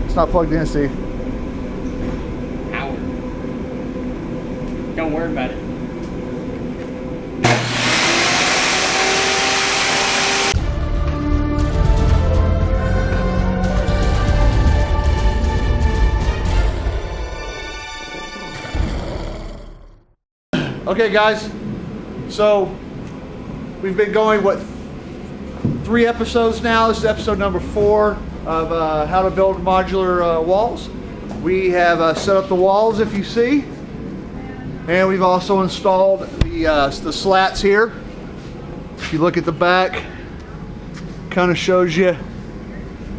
It's not plugged in, Steve. Power. Don't worry about it. Okay, guys. So we've been going, what, 3 episodes now? This is episode number 4 of how to build modular walls. We have set up the walls, if you see, and we've also installed the slats here. If you look at the back, kind of shows you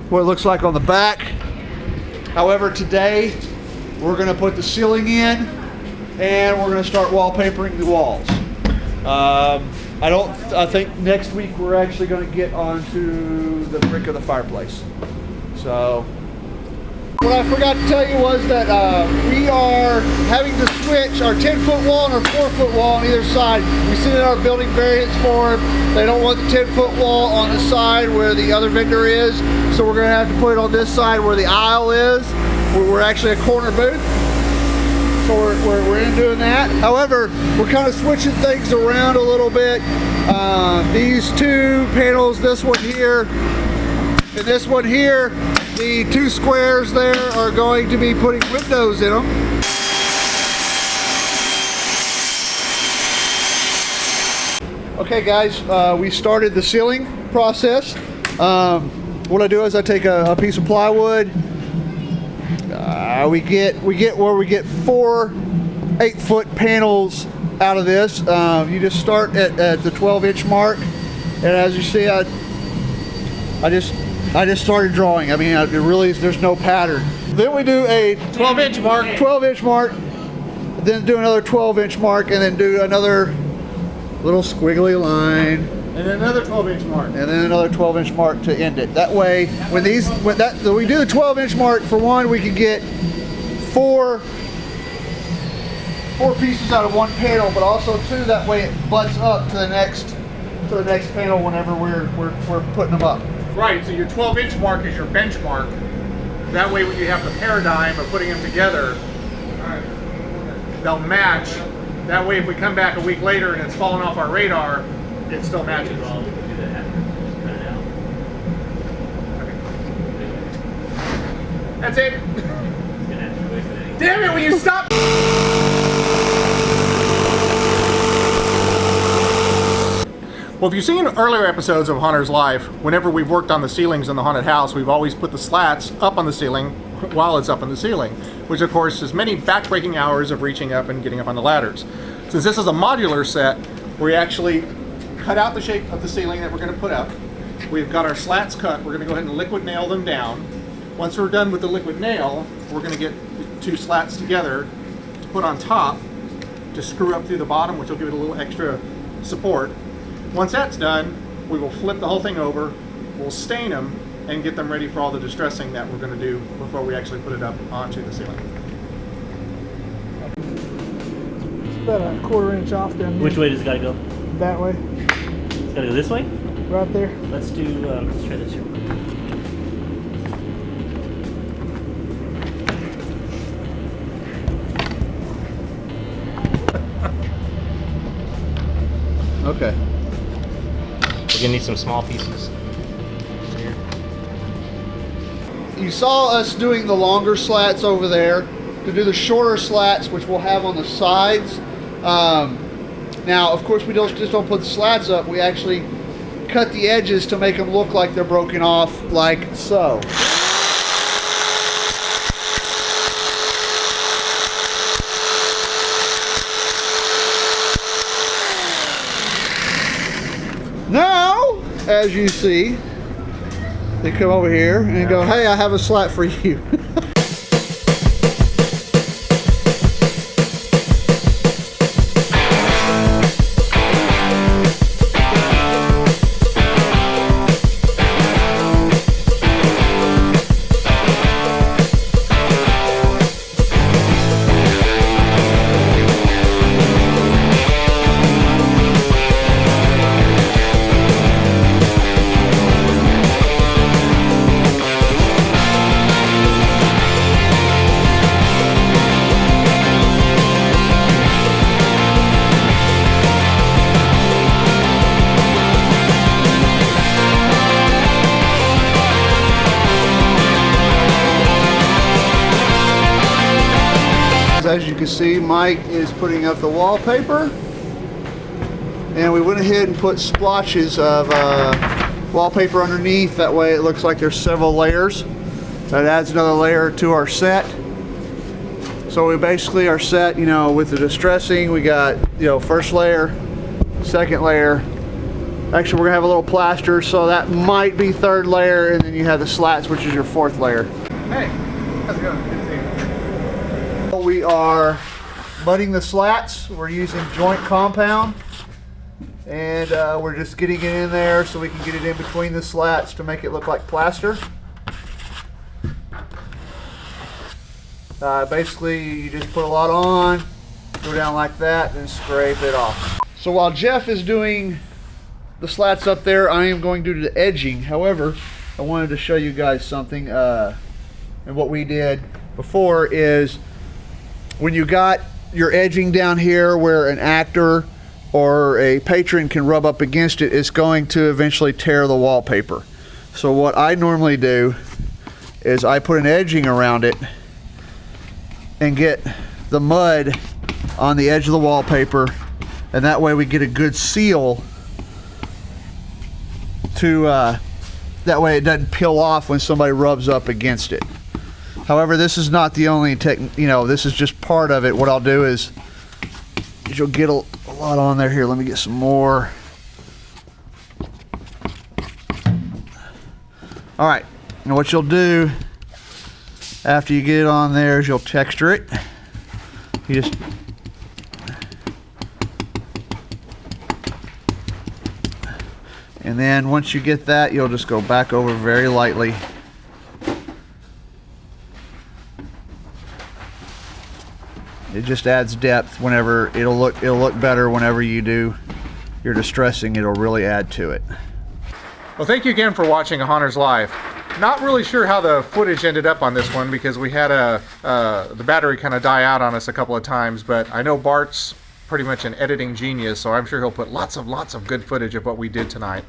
what it looks like on the back. However, today we're going to put the ceiling in and we're going to start wallpapering the walls. I think next week we're actually going to get onto the brick of the fireplace. So, what I forgot to tell you was that we are having to switch our 10-foot wall and our 4-foot wall on either side. We sent in our building variance form. They don't want the 10-foot wall on the side where the other vendor is, so we're going to have to put it on this side where the aisle is. We're actually a corner booth. So we're in doing that. However, we're kind of switching things around a little bit. These 2 panels, this one here and this one here, the 2 squares there are going to be putting windows in them. Okay guys, we started the ceiling process. What I do is I take a piece of plywood. We get 4 8-foot panels out of this. You just start at the 12-inch mark, and as you see, I just started drawing. I mean, it really there's no pattern. Then we do a 12-inch mark, then do another 12-inch mark, and then do another little squiggly line. And then another 12-inch mark. And then another 12-inch mark to end it. That way, when we do the 12-inch mark, for one, we can get 4 pieces out of one panel, but also 2, that way it butts up to the next panel whenever we're putting them up. Right. So your 12-inch mark is your benchmark. That way, when you have the paradigm of putting them together, they'll match. That way, if we come back a week later and it's fallen off our radar, it still matches. That's it. Damn it, will you stop? Well, if you've seen earlier episodes of Haunter's Life, whenever we've worked on the ceilings in the haunted house, we've always put the slats up on the ceiling while it's up on the ceiling, which of course is many back-breaking hours of reaching up and getting up on the ladders. Since this is a modular set, we actually cut out the shape of the ceiling that we're going to put up. We've got our slats cut. We're going to go ahead and liquid nail them down. Once we're done with the liquid nail, we're going to get the 2 slats together to put on top to screw up through the bottom, which will give it a little extra support. Once that's done, we will flip the whole thing over, we'll stain them, and get them ready for all the distressing that we're going to do before we actually put it up onto the ceiling. It's about a 1/4 inch off down here. Which way does it gotta go? That way. It's gotta go this way? Right there. Let's do, let's try this here. Okay. We're gonna need some small pieces. You saw us doing the longer slats over there. To do the shorter slats, which we'll have on the sides. Now, of course, we just don't put the slats up. We actually cut the edges to make them look like they're broken off, like so. Now, as you see, they come over here and go, hey, I have a slat for you. can see, Mike is putting up the wallpaper. And we went ahead and put splotches of wallpaper underneath. That way it looks like there's several layers. That adds another layer to our set. So we basically are set, you know, with the distressing, we got, you know, first layer, second layer. Actually, we're gonna have a little plaster, so that might be third layer, and then you have the slats, which is your fourth layer. Hey, how's it going? Good to see you. We are mudding the slats. We're using joint compound, and we're just getting it in there so we can get it in between the slats to make it look like plaster. Basically, you just put a lot on, go down like that, then scrape it off. So while Jeff is doing the slats up there, I am going to do the edging. However, I wanted to show you guys something, and what we did before is when you got your edging down here where an actor or a patron can rub up against it, it's going to eventually tear the wallpaper. So what I normally do is I put an edging around it and get the mud on the edge of the wallpaper, and that way we get a good seal to that way it doesn't peel off when somebody rubs up against it. However, this is not the only technique, you know, this is just part of it. What I'll do is you'll get a lot on there. Here, let me get some more. All right, and what you'll do after you get it on there is you'll texture it. You just and then once you get that, you'll just go back over very lightly. It just adds depth whenever it'll look better whenever you do your distressing. It'll really add to it. Well, thank you again for watching A Haunter's Life. Not really sure how the footage ended up on this one because we had the battery kind of die out on us a couple of times, but I know Bart's pretty much an editing genius, so I'm sure he'll put lots of good footage of what we did tonight.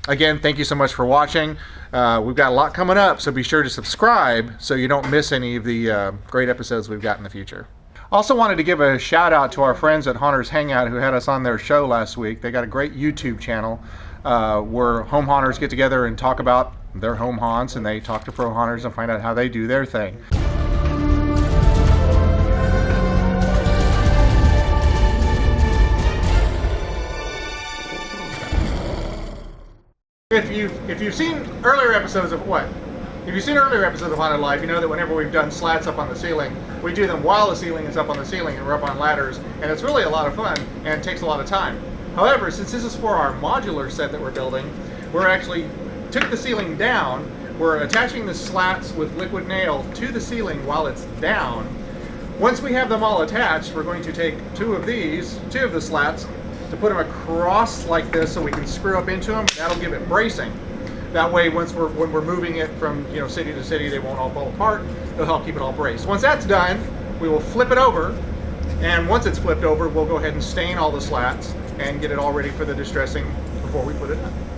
Again, thank you so much for watching. We've got a lot coming up, so be sure to subscribe so you don't miss any of the great episodes we've got in the future. Also wanted to give a shout out to our friends at Haunters Hangout who had us on their show last week. They got a great YouTube channel where home haunters get together and talk about their home haunts, and they talk to pro haunters and find out how they do their thing. If you've seen earlier episodes of If you've seen earlier episodes of Haunted Life, you know that whenever we've done slats up on the ceiling, we do them while the ceiling is up on the ceiling and we're up on ladders, and it's really a lot of fun and it takes a lot of time. However, since this is for our modular set that we're building, we're actually took the ceiling down. We're attaching the slats with liquid nail to the ceiling while it's down. Once we have them all attached, we're going to take two of the slats, to put them across like this so we can screw up into them. That'll give it bracing. That way, when we're moving it from city to city, they won't all fall apart. It'll help keep it all braced. Once that's done, we will flip it over, and once it's flipped over, we'll go ahead and stain all the slats and get it all ready for the distressing before we put it in.